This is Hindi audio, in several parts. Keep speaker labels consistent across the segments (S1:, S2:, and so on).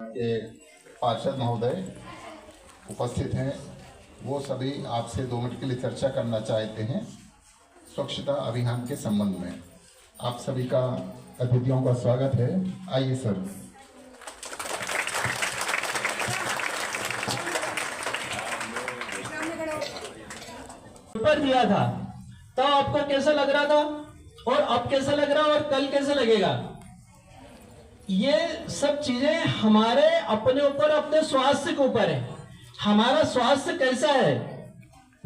S1: के पार्षद महोदय उपस्थित हैं, वो सभी आपसे 2 मिनट के लिए चर्चा करना चाहते हैं स्वच्छता अभियान के संबंध में। आप सभी का अतिथियों का स्वागत है। आइए सर।
S2: पेपर दिया था तो आपको कैसा लग रहा था और अब कैसा लग रहा है और कल कैसे लगेगा? ये सब चीजें हमारे अपने ऊपर, अपने स्वास्थ्य के ऊपर है। हमारा स्वास्थ्य कैसा है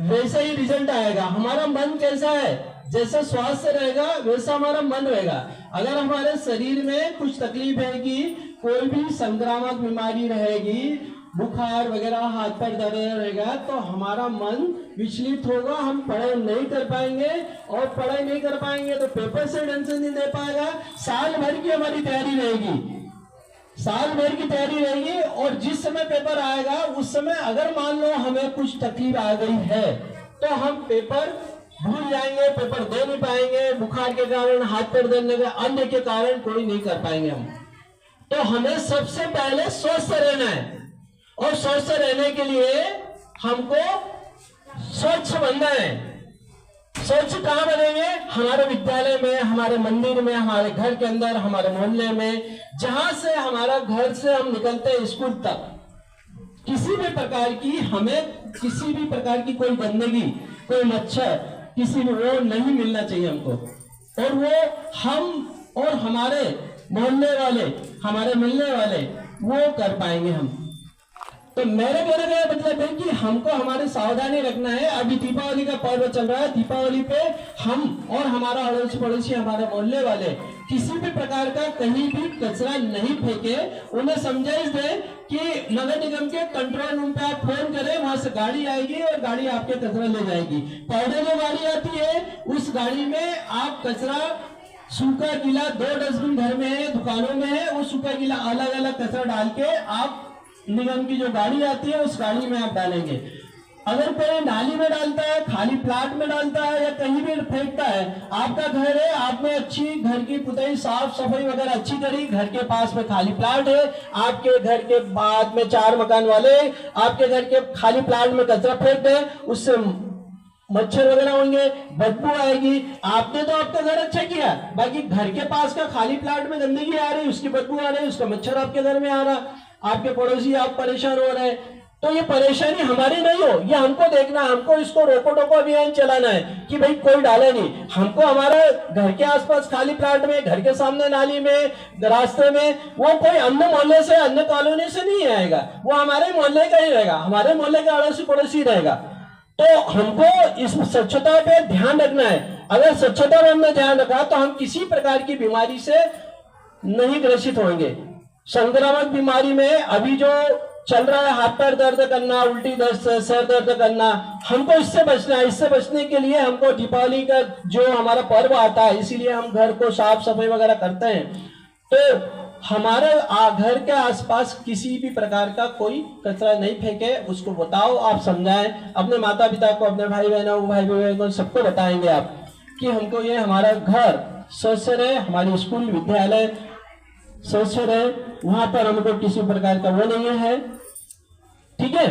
S2: वैसा ही रिजल्ट आएगा। हमारा मन कैसा है, जैसा स्वास्थ्य रहेगा वैसा हमारा मन रहेगा। अगर हमारे शरीर में कुछ तकलीफ रहेगी, कोई भी संक्रामक बीमारी रहेगी, बुखार वगैरह, हाथ पैर दर्द रहेगा, तो हमारा मन विचलित होगा, हम पढ़ाई नहीं कर पाएंगे और पढ़ाई नहीं कर पाएंगे तो पेपर से टेंशन नहीं दे पाएगा। साल भर की हमारी तैयारी रहेगी, साल भर की तैयारी रहेगी और जिस समय पेपर आएगा उस समय अगर मान लो हमें कुछ तकलीफ आ गई है तो हम पेपर भूल जाएंगे, पेपर दे नहीं पाएंगे। बुखार के कारण, हाथ पैर दर्द के, अन्य के कारण कोई नहीं कर पाएंगे हम। तो हमें सबसे पहले स्वस्थ रहना है और स्वस्थ रहने के लिए हमको स्वच्छ बनना है। स्वच्छ कहाँ बनेंगे? हमारे विद्यालय में, हमारे मंदिर में, हमारे घर के अंदर, हमारे मोहल्ले में, जहां से हमारा घर से हम निकलते हैं स्कूल तक, किसी भी प्रकार की हमें किसी भी प्रकार की कोई गंदगी, कोई मच्छर, किसी भी वो नहीं मिलना चाहिए हमको। और वो हम और हमारे मोहल्ले वाले, हमारे मिलने वाले वो कर पाएंगे हम। तो मेरे कहने का मतलब है कि हमको हमारी सावधानी रखना है। अभी दीपावली का पर्व चल रहा है, दीपावली पे हम और हमारा अड़ोसी पड़ोसी, हमारे मोहल्ले वाले किसी भी प्रकार का कहीं भी कचरा नहीं फेंके। उन्हें समझाइश दें कि नगर निगम के कंट्रोल रूम पे आप फोन करें, वहां से गाड़ी आएगी और गाड़ी आपके कचरा ले जाएगी। पहले जो गाड़ी आती है उस गाड़ी में आप कचरा सूखा गीला, 2 डस्टबिन घर में है, दुकानों में है, वो सूखा गीला अलग अलग कचरा डाल के आप निगम की जो गाड़ी आती है उस गाड़ी में आप डालेंगे। अगर कोई नाली में डालता है, खाली प्लाट में डालता है या कहीं भी फेंकता है, आपका घर है, आपने अच्छी घर की पुताई, साफ सफाई वगैरह अच्छी करी, घर के पास में खाली प्लाट है, आपके घर के बाद में 4 मकान वाले आपके घर के खाली प्लाट में कचरा फेंक दे, उससे मच्छर वगैरह होंगे, बदबू आएगी। आपने तो आपका घर अच्छा किया, बाकी घर के पास का खाली प्लाट में गंदगी आ रही, उसकी बदबू आ रही, उसका मच्छर आपके घर में आ रहा, आपके पड़ोसी आप परेशान हो रहे हैं। तो ये परेशानी हमारी नहीं हो, ये हमको देखना है। हमको इसको रोको टोको अभियान चलाना है कि भाई कोई डाले नहीं। हमको हमारे घर के आसपास खाली प्लाट में, घर के सामने नाली में, रास्ते में, वो कोई अन्य मोहल्ले से, अन्य कॉलोनी से नहीं आएगा, वो हमारे मोहल्ले का ही रहेगा, हमारे मोहल्ले का अड़ोसी पड़ोसी रहेगा। तो हमको इस स्वच्छता पे ध्यान रखना है। अगर स्वच्छता में हमने ध्यान रखा तो हम किसी प्रकार की बीमारी से नहीं ग्रसित होंगे। संक्रामक बीमारी में अभी जो चल रहा है, हाथ पैर दर्द करना, उल्टी दस्त, सर दर्द करना, हमको इससे बचना है। इससे बचने के लिए हमको दीपावली का जो हमारा पर्व आता है, इसीलिए हम घर को साफ सफाई वगैरह करते हैं। तो हमारे घर के आसपास किसी भी प्रकार का कोई कचरा नहीं फेंके, उसको बताओ, आप समझाएं अपने माता पिता को, अपने भाई बहनों को, भाई बहनों को, सबको बताएंगे आप कि हमको ये हमारा घर स्वच्छ रहे, हमारी स्कूल विद्यालय स्वच्छ रहे, वहां पर हमको किसी प्रकार का वो नहीं है। ठीक है।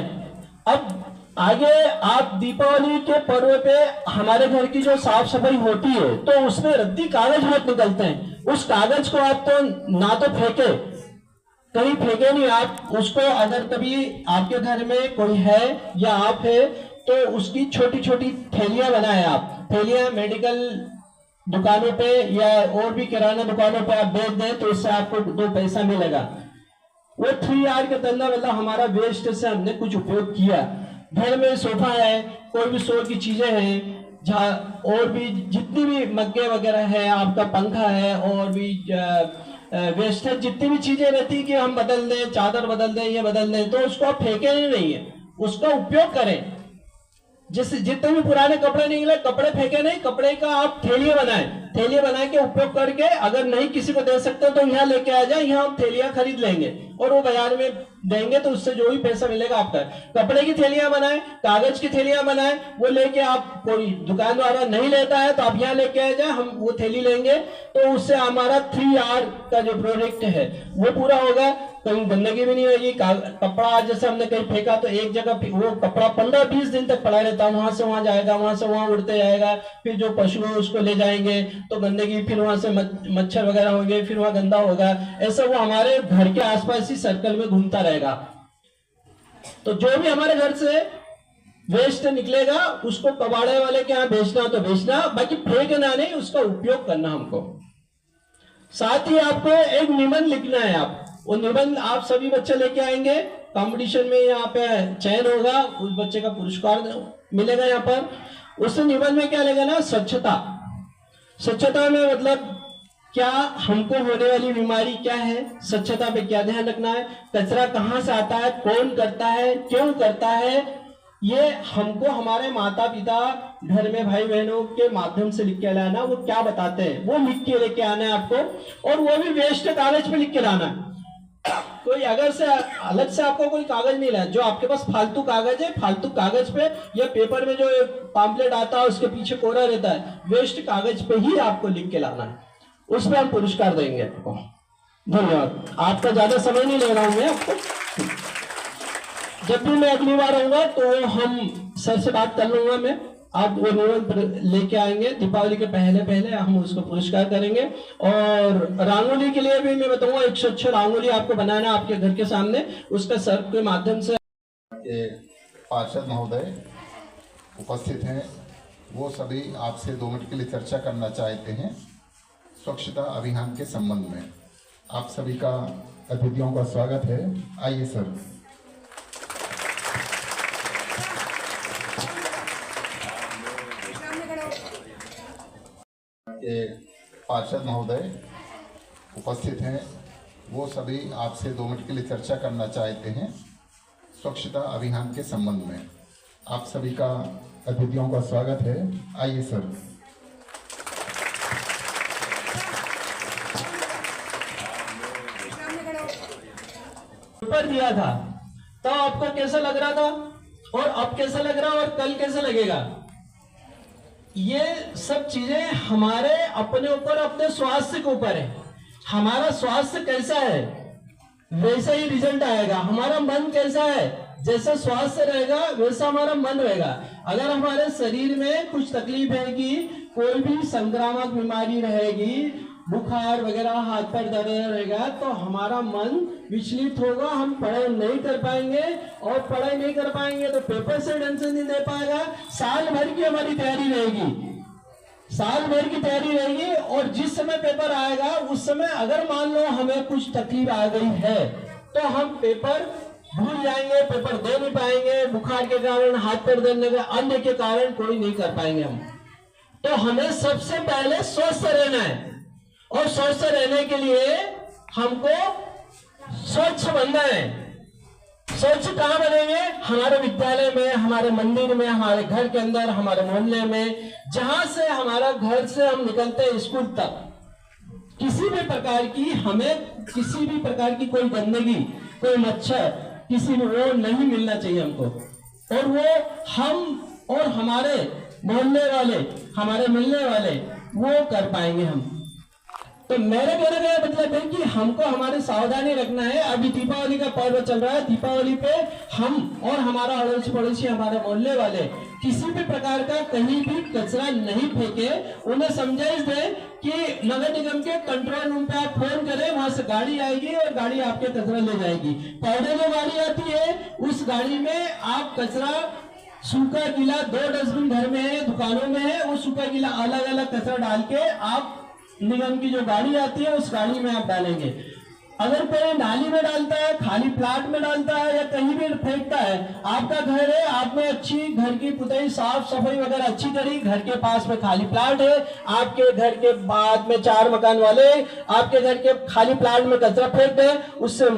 S2: अब आगे आप दीपावली के पर्व पे हमारे घर की जो साफ सफाई होती है तो उसमें रद्दी कागज बहुत निकलते हैं। उस कागज को आप तो ना तो फेंके, कहीं फेंके नहीं आप उसको। अगर कभी आपके घर में कोई है या आप है तो उसकी छोटी छोटी थैलियां बनाए आप। थैलियां मेडिकल दुकानों पे या और भी किराना दुकानों पे आप बेच दें तो इससे आपको 2 पैसा मिलेगा। वो 3R के धंधा, मतलब हमारा वेस्ट से हमने कुछ उपयोग किया। घर में सोफा है, कोई भी शो की चीजें हैं, जहाँ और भी जितनी भी मग्गे वगैरह है, आपका पंखा है, और भी वेस्टेज जितनी भी चीजें रहती कि हम बदल दें, चादर बदल दें, ये बदल दें, तो उसको आप फेंके नहीं है, उसका उपयोग करें। जैसे जितने भी पुराने कपड़े निकले, कपड़े फेंके नहीं, कपड़े का आप थैलियां बनाएं, थैलियां बना के उपयोग करके अगर नहीं किसी को दे सकते तो यहाँ लेके आ जाए, यहाँ हम थैलियां खरीद लेंगे और वो बाजार में देंगे तो उससे जो भी पैसा मिलेगा आपका। कपड़े की थैलियां बनाएं, कागज की थैलियां बनाएं, वो लेके आप, कोई दुकान वाला नहीं लेता है तो आप यहाँ लेके आ जाए, हम वो थैली लेंगे तो उससे हमारा 3R का जो प्रोडक्ट है वो पूरा होगा। कहीं गंदगी भी नहीं होगी। कपड़ा जैसे हमने कहीं फेंका तो एक जगह वो कपड़ा 15-20 दिन तक पड़ा रहता है, वहां से वहां जाएगा, वहां से वहां उड़ते जाएगा, फिर जो पशु है उसको ले जाएंगे तो गंदगी, फिर वहां से मच्छर वगैरह होंगे, फिर वहां गंदा होगा। ऐसा वो हमारे घर के आसपास ही सर्कल में घूमता रहेगा। तो जो भी हमारे घर से वेस्ट निकलेगा उसको कबाड़े वाले के यहाँ बेचना तो बेचना, बाकी फेंकना नहीं, उसका उपयोग करना हमको। साथ ही आपको एक निबंध लिखना है। आप वो निबंध आप सभी बच्चे लेके आएंगे, कंपटीशन में यहाँ पे चयन होगा, उस बच्चे का पुरस्कार मिलेगा। यहाँ पर उस निबंध में क्या लगेगा ना, स्वच्छता। स्वच्छता में मतलब क्या हमको होने वाली बीमारी क्या है, स्वच्छता पे क्या ध्यान रखना है, कचरा कहाँ से आता है, कौन करता है, क्यों करता है, ये हमको हमारे माता पिता घर में भाई बहनों के माध्यम से लिख के लाना। वो क्या बताते हैं वो लिख के लेके आना है आपको, और वो भी वेस्ट कागज पे लिख के लाना है। कोई अगर से अलग से आपको कोई कागज नहीं लाना, जो आपके पास फालतू कागज है, फालतू कागज पे या पेपर में जो पैम्पलेट आता है उसके पीछे कोरा रहता है, वेस्ट कागज पे ही आपको लिख के लाना है। उस पर हम पुरस्कार देंगे आपको। धन्यवाद। आपका ज्यादा समय नहीं ले रहा हूं मैं आपको। जब भी मैं अगली बार आऊंगा तो हम सर से बात कर लूंगा मैं, आप वो निबंध लेके आएंगे। दीपावली के पहले पहले हम उसको पुरस्कार करेंगे। और रंगोली के लिए भी मैं बताऊंगा, 106 रंगोली आपको बनाना है आपके घर के सामने, उसका सर के माध्यम से।
S1: पार्षद महोदय उपस्थित हैं, वो सभी आपसे 2 मिनट के लिए चर्चा करना चाहते हैं स्वच्छता अभियान के संबंध में। आप सभी का अतिथियों का स्वागत है। आइए सर। पार्षद महोदय उपस्थित हैं, वो सभी आपसे 2 मिनट के लिए चर्चा करना चाहते हैं स्वच्छता अभियान के संबंध में। आप सभी का अतिथियों का स्वागत है। आइए सर।
S2: पेपर दिया था तो आपको कैसा लग रहा था, और अब कैसा लग रहा है, और कल कैसा लगेगा। ये सब चीजें हमारे अपने ऊपर, अपने स्वास्थ्य के ऊपर है। हमारा स्वास्थ्य कैसा है वैसा ही रिजल्ट आएगा। हमारा मन कैसा है, जैसा स्वास्थ्य रहेगा वैसा हमारा मन रहेगा। अगर हमारे शरीर में कुछ तकलीफ रहेगी, कोई भी संक्रामक बीमारी रहेगी, बुखार वगैरह, हाथ पैर दर्द रहेगा, तो हमारा मन विचलित होगा, हम पढ़ाई नहीं कर पाएंगे, और पढ़ाई नहीं कर पाएंगे तो पेपर से टेंशन नहीं दे पाएगा। साल भर की हमारी तैयारी रहेगी, साल भर की तैयारी रहेगी, और जिस समय पेपर आएगा उस समय अगर मान लो हमें कुछ तकलीफ आ गई है तो हम पेपर भूल जाएंगे, पेपर दे नहीं पाएंगे, बुखार के कारण, हाथ पैर दर्द के, अन्य के कारण कोई नहीं कर पाएंगे हम। तो हमें सबसे पहले स्वस्थ रहना है, और स्वस्थ रहने के लिए हमको स्वच्छ बनना है। स्वच्छ कहाँ बनेंगे, हमारे विद्यालय में, हमारे मंदिर में, हमारे घर के अंदर, हमारे मोहल्ले में, जहां से हमारा घर से हम निकलते हैं स्कूल तक, किसी भी प्रकार की, हमें किसी भी प्रकार की कोई गंदगी, कोई मच्छर, किसी भी वो नहीं मिलना चाहिए हमको। और वो हम और हमारे मोहल्ले वाले, हमारे मिलने वाले वो कर पाएंगे हम। तो मेरे कहने का मतलब है कि हमको हमारी सावधानी रखना है। अभी दीपावली का पर्व चल रहा है, दीपावली पे हम और हमारा अड़ोसी पड़ोसी, हमारे मोहल्ले वाले किसी भी प्रकार का कहीं भी कचरा नहीं फेंके। उन्हें समझाइश दें कि नगर निगम के कंट्रोल रूम पे आप फोन करें, वहां से गाड़ी आएगी और गाड़ी आपके कचरा ले जाएगी। पहले जो गाड़ी आती है उस गाड़ी में आप कचरा, सूखा गीला, 2 डस्टबिन घर में है, दुकानों में है, वो सूखा गीला अलग अलग कचरा डाल के आप निगम की जो गाड़ी आती है उस गाड़ी में आप डालेंगे। अगर कोई नाली में डालता है, खाली प्लाट में डालता है, या कहीं भी फेंकता है, आपका घर है, आपने अच्छी घर की पुताई, साफ सफाई वगैरह अच्छी करी, घर के पास में खाली प्लाट है, आपके घर के बाद में 4 मकान वाले आपके घर के खाली प्लाट में कचरा फेंक दे, उससे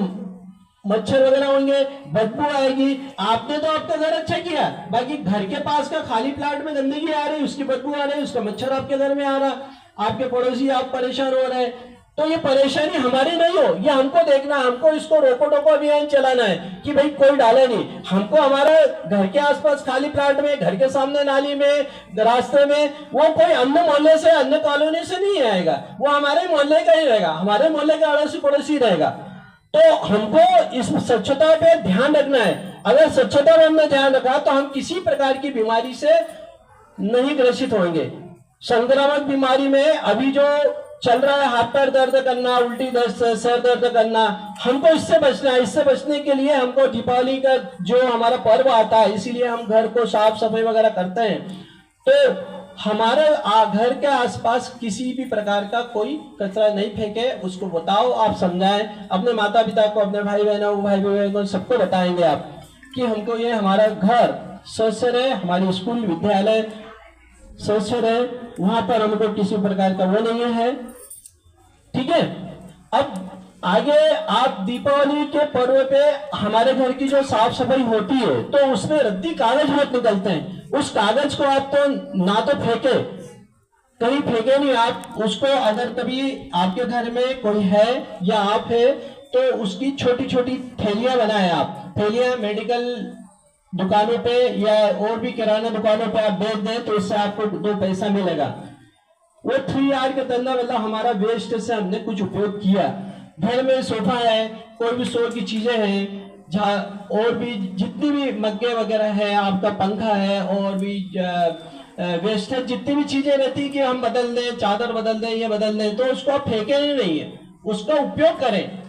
S2: मच्छर वगैरह होंगे, बदबू आएगी। आपने तो आपका घर अच्छा किया, बाकी घर के पास का खाली प्लाट में गंदगी आ रही, उसकी बदबू आ रही, उसका मच्छर आपके घर में आ रहा, आपके पड़ोसी आप परेशान हो रहे हैं। तो ये परेशानी हमारी नहीं हो, ये हमको देखना, हमको इसको रोको टोको अभियान चलाना है कि भाई कोई डाले नहीं। हमको हमारे घर के आसपास खाली प्लाट में, घर के सामने नाली में, रास्ते में, वो कोई अन्य मोहल्ले से, अन्य कॉलोनी से नहीं आएगा, वो हमारे मोहल्ले का ही रहेगा, हमारे मोहल्ले का अड़ोसी पड़ोसी रहेगा। तो हमको इस स्वच्छता पे ध्यान रखना है। अगर स्वच्छता में हमने ध्यान रखा तो हम किसी प्रकार की बीमारी से नहीं ग्रसित होंगे। संक्रामक बीमारी में अभी जो चल रहा है, हाथ पैर दर्द करना, उल्टी दस्त, सर दर्द करना, हमको इससे बचना है। इससे बचने के लिए हमको दीपावली का जो हमारा पर्व आता है, इसीलिए हम घर को साफ सफाई वगैरह करते हैं। तो हमारे घर के आसपास किसी भी प्रकार का कोई कचरा नहीं फेंके, उसको बताओ, आप समझाएं अपने माता पिता को, अपने भाई बहनों को, सबको बताएंगे आप कि हमको ये हमारा घर स्वच्छ रहे, हमारी स्कूल विद्यालय स्वच्छ रहे, वहां पर हमको किसी प्रकार का वो नहीं है। ठीक है, अब आगे आप दीपावली के पर्व पे हमारे घर की जो साफ सफाई होती है तो उसमें रद्दी कागज बहुत निकलते हैं। उस कागज को आप तो ना तो फेंके, कहीं फेंके नहीं आप उसको। अगर कभी आपके घर में कोई है या आप है तो उसकी छोटी छोटी थैलियां बनाए आप। थैलियां मेडिकल दुकानों पे या और भी किराना दुकानों पे आप बेच दें तो इससे आपको 2 पैसा मिलेगा। वो 3R का धंधा, मतलब हमारा वेस्ट से हमने कुछ उपयोग किया। घर में सोफा है, कोई भी शो की चीजें हैं, जहाँ और भी जितनी भी मग्गे वगैरह है, आपका पंखा है, और भी वेस्ट है, जितनी भी चीजें रहती कि हम बदल दें, चादर बदल दें, ये बदल दें, तो उसको आप फेंके नहीं है, उसका उपयोग करें।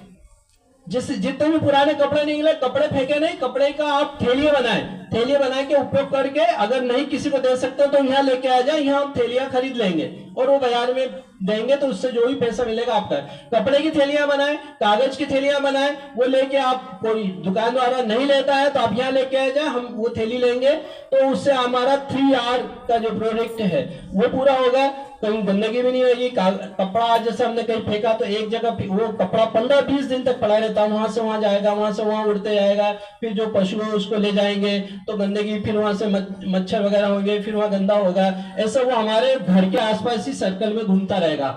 S2: जैसे जितने भी पुराने कपड़े निकले, कपड़े फेंके नहीं, कपड़े का आप थैलियां बनाए, थैलियां बना के उपयोग करके अगर नहीं किसी को दे सकते तो यहाँ लेके आ जाए, यहाँ हम थैलियां खरीद लेंगे और वो बाजार में देंगे, तो उससे जो भी पैसा मिलेगा आपका। कपड़े की थैलियां बनाए, कागज की थैलियां बनाए, वो लेके आप, कोई दुकान वाला नहीं लेता है तो आप यहाँ लेके आ जाए, हम वो थैली लेंगे, तो उससे हमारा 3R का जो प्रोडक्ट है वो पूरा होगा। कहीं गंदगी भी नहीं होगी। कपड़ा जैसे हमने कहीं फेंका तो एक जगह वो कपड़ा 15-20 दिन तक पड़ा रहता है, वहां से वहां जाएगा, वहां से वहां उड़ते जाएगा, फिर जो पशु है उसको ले जाएंगे तो गंदगी, फिर वहां से मच्छर वगैरह होंगे, फिर वहां गंदा होगा, ऐसा वो हमारे घर के आसपास ही सर्कल में घूमता रहेगा।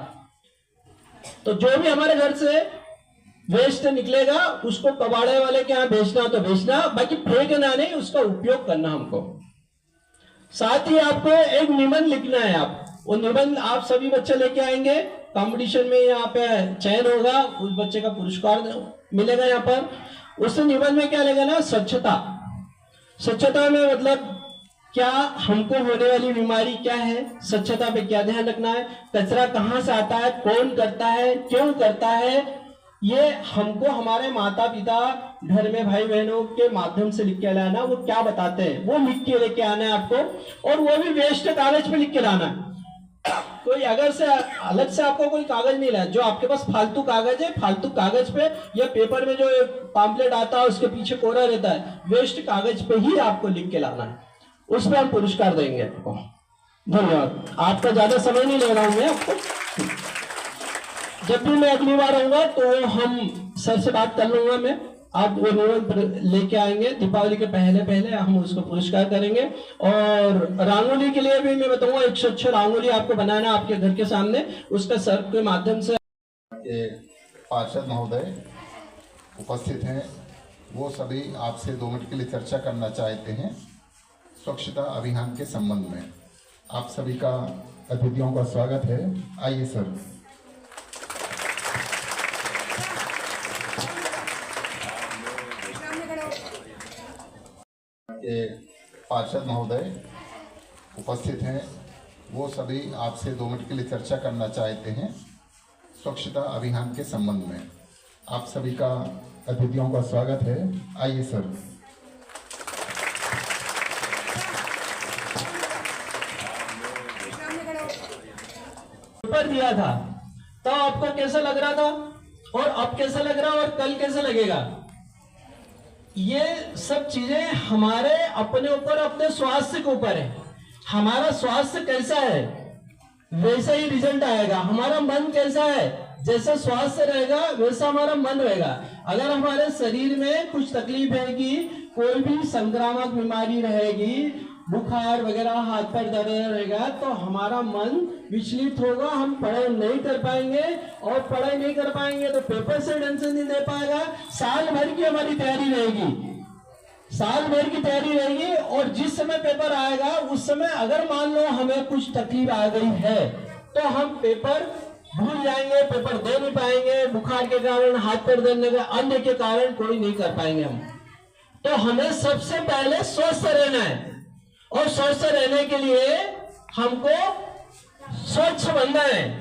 S2: तो जो भी हमारे घर से वेस्ट निकलेगा उसको कबाड़े वाले के यहाँ बेचना तो बेचना, बाकी फेंकना नहीं, उसका उपयोग करना हमको। साथ ही आपको एक निबंध लिखना है। आप वो निबंध आप सभी बच्चे लेके आएंगे, कंपटीशन में यहाँ पे चयन होगा, उस बच्चे का पुरस्कार मिलेगा यहाँ पर। उस निबंध में क्या लगेगा ना, स्वच्छता। स्वच्छता में मतलब क्या हमको होने वाली बीमारी क्या है, स्वच्छता पे क्या ध्यान रखना है, कचरा कहाँ से आता है, कौन करता है, क्यों करता है, ये हमको हमारे माता पिता घर में भाई बहनों के माध्यम से लिख के लाना। वो क्या बताते हैं वो लिख के लेके आना है आपको, और वो भी वेस्ट कागज पे लिख के लाना है। कोई अगर से अलग से आपको कोई कागज नहीं लाना, जो आपके पास फालतू कागज है, फालतू कागज पे या पेपर में जो पैम्फलेट आता है उसके पीछे कोरा रहता है, वेस्ट कागज पे ही आपको लिख के लाना है। उस पर हम पुरस्कार देंगे आपको। धन्यवाद। आपका ज्यादा समय नहीं ले रहा हूं मैं आपको। जब भी मैं अगली बार आऊंगा तो हम सर से बात कर लूंगा मैं, आप वो निबंध लेके आएंगे, दीपावली के पहले हम उसको पुरस्कार करेंगे। और रंगोली के लिए भी मैं बताऊंगा, 106 रंगोली आपको बनाना आपके घर के सामने, उसका सर के माध्यम से।
S1: पार्षद महोदय उपस्थित हैं, वो सभी आपसे 2 मिनट के लिए चर्चा करना चाहते हैं स्वच्छता अभियान के संबंध में। आप सभी का अतिथियों का स्वागत है। आइए सर। पार्षद महोदय उपस्थित हैं, वो सभी आपसे 2 मिनट के लिए चर्चा करना चाहते हैं स्वच्छता अभियान के संबंध में। आप सभी का अतिथियों का स्वागत है। आइए सर।
S2: पेपर दिया था तो आपको कैसा लग रहा था, और अब कैसा लग रहा है, और कल कैसा लगेगा। ये सब चीजें हमारे अपने ऊपर, अपने स्वास्थ्य के ऊपर है। हमारा स्वास्थ्य कैसा है वैसा ही रिजल्ट आएगा। हमारा मन कैसा है, जैसा स्वास्थ्य रहेगा वैसा हमारा मन रहेगा। अगर हमारे शरीर में कुछ तकलीफ रहेगी, कोई भी संक्रामक बीमारी रहेगी, बुखार वगैरह, हाथ पैर दर्द रहेगा, तो हमारा मन विचलित होगा, हम पढ़ाई नहीं कर पाएंगे, और पढ़ाई नहीं कर पाएंगे तो पेपर से टेंशन नहीं दे पाएगा। साल भर की हमारी तैयारी रहेगी, साल भर की तैयारी रहेगी, और जिस समय पेपर आएगा उस समय अगर मान लो हमें कुछ तकलीफ आ गई है तो हम पेपर भूल जाएंगे, पेपर दे नहीं पाएंगे, बुखार के कारण, हाथ पैर दर्द के, अन्य के कारण कोई नहीं कर पाएंगे हम। तो हमें सबसे पहले स्वस्थ रहना है, और स्वस्थ रहने के लिए हमको स्वच्छ बनना है।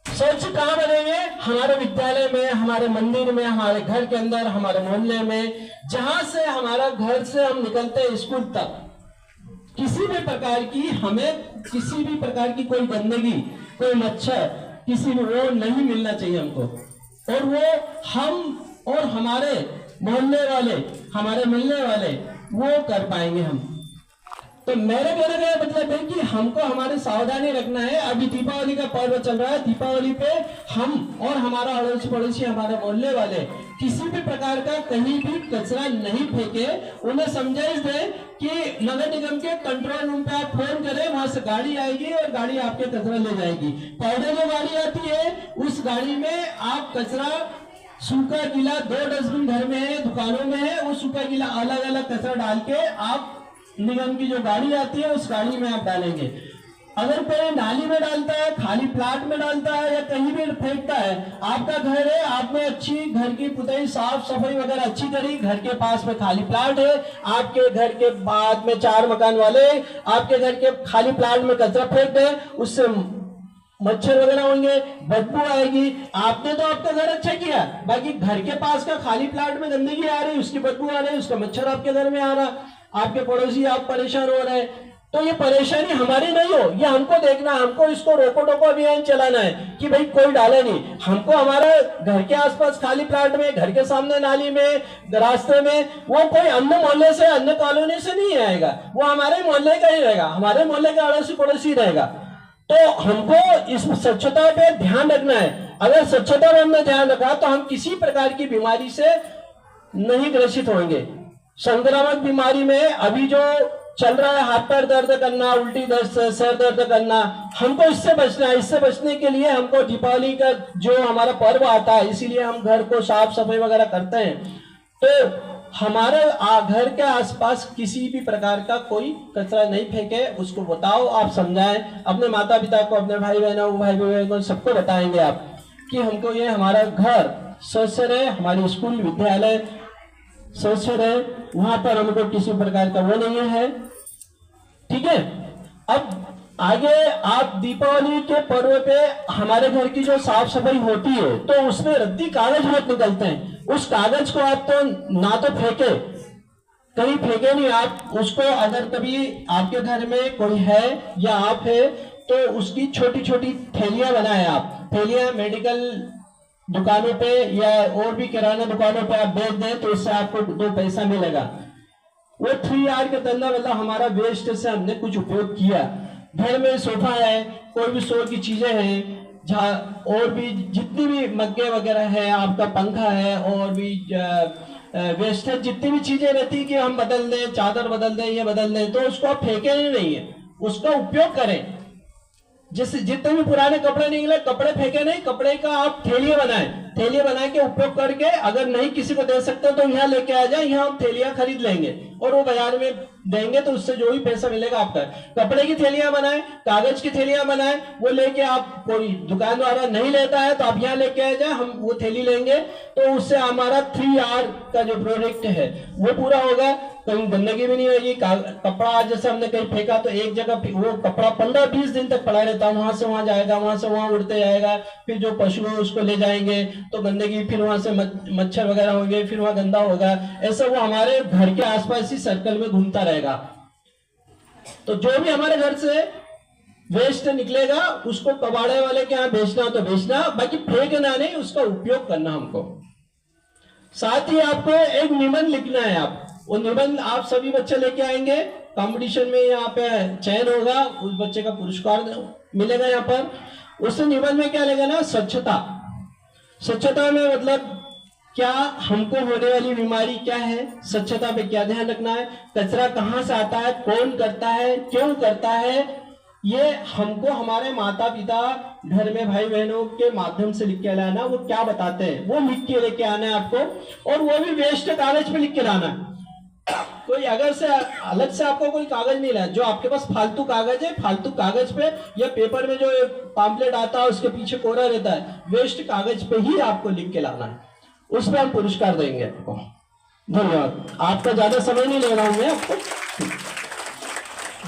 S2: स्वच्छ कहाँ बनेंगे? हमारे विद्यालय में, हमारे मंदिर में, हमारे घर के अंदर, हमारे मोहल्ले में, जहां से हमारा घर से हम निकलते हैं स्कूल तक, किसी भी प्रकार की, हमें किसी भी प्रकार की कोई गंदगी, कोई मच्छर, किसी भी वो नहीं मिलना चाहिए हमको। और वो हम और हमारे मोहल्ले वाले, हमारे मिलने वाले वो कर पाएंगे हम। तो मेरे कहने का मतलब है कि हमको हमारी सावधानी रखना है। अभी दीपावली का पर्व चल रहा है, दीपावली पे हम और हमारा अड़ोसी पड़ोसी, हमारे मोहल्ले वाले किसी भी प्रकार का कहीं भी कचरा नहीं फेंके। उन्हें समझाइश दें कि नगर निगम के कंट्रोल रूम पे आप फोन करें, वहां से गाड़ी आएगी और गाड़ी आपके कचरा ले जाएगी। पहले जो गाड़ी आती है उस गाड़ी में आप कचरा सूखा गीला, 2 डस्टबिन घर में है, दुकानों में है, वो सूखा गीला अलग अलग कचरा डाल के आप निगम की जो गाड़ी आती है उस गाड़ी में आप डालेंगे। अगर कोई नाली में डालता है, खाली प्लाट में डालता है या कहीं भी फेंकता है, आपका घर है, आपने अच्छी घर की पुताई, साफ सफाई वगैरह अच्छी करी, घर के पास में खाली प्लाट है, आपके घर के बाद में 4 मकान वाले आपके घर के खाली प्लाट में कचरा फेंक दे, उससे मच्छर वगैरह होंगे, बदबू आएगी। आपने तो आपका घर अच्छा किया, बाकी घर के पास का खाली प्लाट में गंदगी आ रही, उसकी बदबू आ रही, उसका मच्छर आपके घर में आ रहा, आपके पड़ोसी आप परेशान हो रहे हैं। तो ये परेशानी हमारी नहीं हो, ये हमको देखना, हमको इसको रोको टोको अभियान चलाना है कि भाई कोई डाले नहीं। हमको हमारे घर के आसपास खाली प्लाट में, घर के सामने नाली में, रास्ते में, वो कोई अन्य मोहल्ले से, अन्य कॉलोनी से नहीं आएगा, वो हमारे मोहल्ले का ही रहेगा, हमारे मोहल्ले का अड़ोसी पड़ोसी रहेगा। तो हमको इस स्वच्छता पे ध्यान रखना है। अगर स्वच्छता में हमने ध्यान रखा तो हम किसी प्रकार की बीमारी से नहीं ग्रसित होंगे। संक्रामक बीमारी में अभी जो चल रहा है, हाथ पैर दर्द करना, उल्टी दस्त, सर दर्द करना, हमको इससे बचना है। इससे बचने के लिए हमको दीपावली का जो हमारा पर्व आता है, इसीलिए हम घर को साफ सफाई वगैरह करते हैं। तो हमारे घर के आसपास किसी भी प्रकार का कोई कचरा नहीं फेंके, उसको बताओ, आप समझाएं अपने माता पिता को, अपने भाई बहनों को, सबको बताएंगे आप कि हमको ये हमारा घर स्वच्छ रहे, हमारी स्कूल विद्यालय स्वच्छ रहे, वहां पर हमको किसी प्रकार का वो नहीं है। ठीक है। अब आगे आप दीपावली के पर्व पे हमारे घर की जो साफ सफाई होती है तो उसमें रद्दी कागज बहुत निकलते हैं। उस कागज को आप तो ना तो फेंके, कहीं फेंके नहीं आप उसको। अगर कभी आपके घर में कोई है या आप है तो उसकी छोटी छोटी थैलियां बनाए आप। थैलियां मेडिकल दुकानों पे या और भी किराना दुकानों पे आप बेच दें तो उससे आपको 2 पैसा मिलेगा। वो 3R का धंधा, मतलब हमारा वेस्ट से हमने कुछ उपयोग किया। घर में सोफा है, कोई भी शो की चीजें हैं, जहाँ और भी जितनी भी मग्गे वगैरह है, आपका पंखा है, और भी वेस्ट है, जितनी भी चीजें रहती कि हम बदल दें, चादर बदल दें, ये बदल दें, तो उसको आप फेंके नहीं है, उसका उपयोग करें। जैसे जितने भी पुराने कपड़े निकले, कपड़े फेंके नहीं, कपड़े का आप थैलियां बनाए, थैलियां बना के उपयोग करके, अगर नहीं किसी को दे सकते तो यहाँ लेके आ जाए, यहाँ हम थैलियां खरीद लेंगे और वो बाजार में देंगे तो उससे जो भी पैसा मिलेगा आपका। कपड़े की थैलियां बनाए, कागज की थैलियां बनाए, वो लेके आप, कोई दुकान वाला नहीं लेता है तो आप यहाँ लेके आ जाए, हम वो थैली लेंगे तो उससे हमारा 3R का जो प्रोडक्ट है वो पूरा होगा। कहीं गंदगी भी नहीं होगी। कपड़ा जैसे हमने कहीं फेंका तो एक जगह वो कपड़ा 15-20 दिन तक पड़ा रहता, वहां से वहां जाएगा, वहां से वहां उड़ते जाएगा, फिर जो पशु है उसको ले जाएंगे तो गंदगी, फिर वहां से मच्छर वगैरह होंगे, फिर वहां गंदा होगा। ऐसा वो हमारे घर के आसपास ही सर्कल में घूमता रहेगा। तो जो भी हमारे घर से वेस्ट निकलेगा उसको कबाड़े वाले के यहाँ बेचना तो बेचना, बाकी फेंकना नहीं, उसका उपयोग करना हमको। साथ ही आपको एक निबंध लिखना है। आप वो निबंध आप सभी बच्चे लेके आएंगे, कंपटीशन में यहाँ पे चयन होगा, उस बच्चे का पुरस्कार मिलेगा यहाँ पर। उस निबंध में क्या लगेगा ना, स्वच्छता। स्वच्छता में मतलब क्या हमको होने वाली बीमारी क्या है, स्वच्छता पे क्या ध्यान रखना है, कचरा कहाँ से आता है, कौन करता है, क्यों करता है, ये हमको हमारे माता पिता, घर में भाई बहनों के माध्यम से लिख के लाना। वो क्या बताते हैं वो लिख के लेके आना है आपको, और वो भी वेस्ट कागज पे लिख के लाना है। कोई अगर से अलग से आपको कोई कागज नहीं लाना, जो आपके पास फालतू कागज है, फालतू कागज पे या पेपर में जो पैम्पलेट आता है उसके पीछे कोरा रहता है, वेस्ट कागज पे ही आपको लिख के लाना है, उस पर हम पुरस्कार देंगे आपको। धन्यवाद। आपका ज्यादा समय नहीं ले रहा हूं मैं आपको।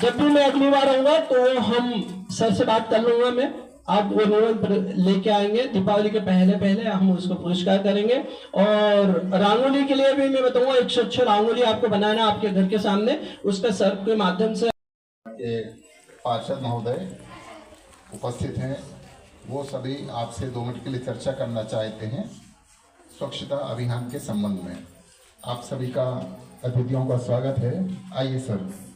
S2: जब भी मैं अगली बार आऊंगा तो हम सर से बात कर लूंगा मैं, आप वो निबंध लेके आएंगे, दीपावली के पहले पहले हम उसको पुरस्कार करेंगे। और रंगोली के लिए भी मैं बताऊंगा, 106 रंगोली आपको बनाना आपके घर के सामने, उसका सर के माध्यम से।
S1: पार्षद महोदय उपस्थित हैं, वो सभी आपसे 2 मिनट के लिए चर्चा करना चाहते हैं स्वच्छता अभियान के संबंध में। आप सभी का अतिथियों का स्वागत है। आइए सर।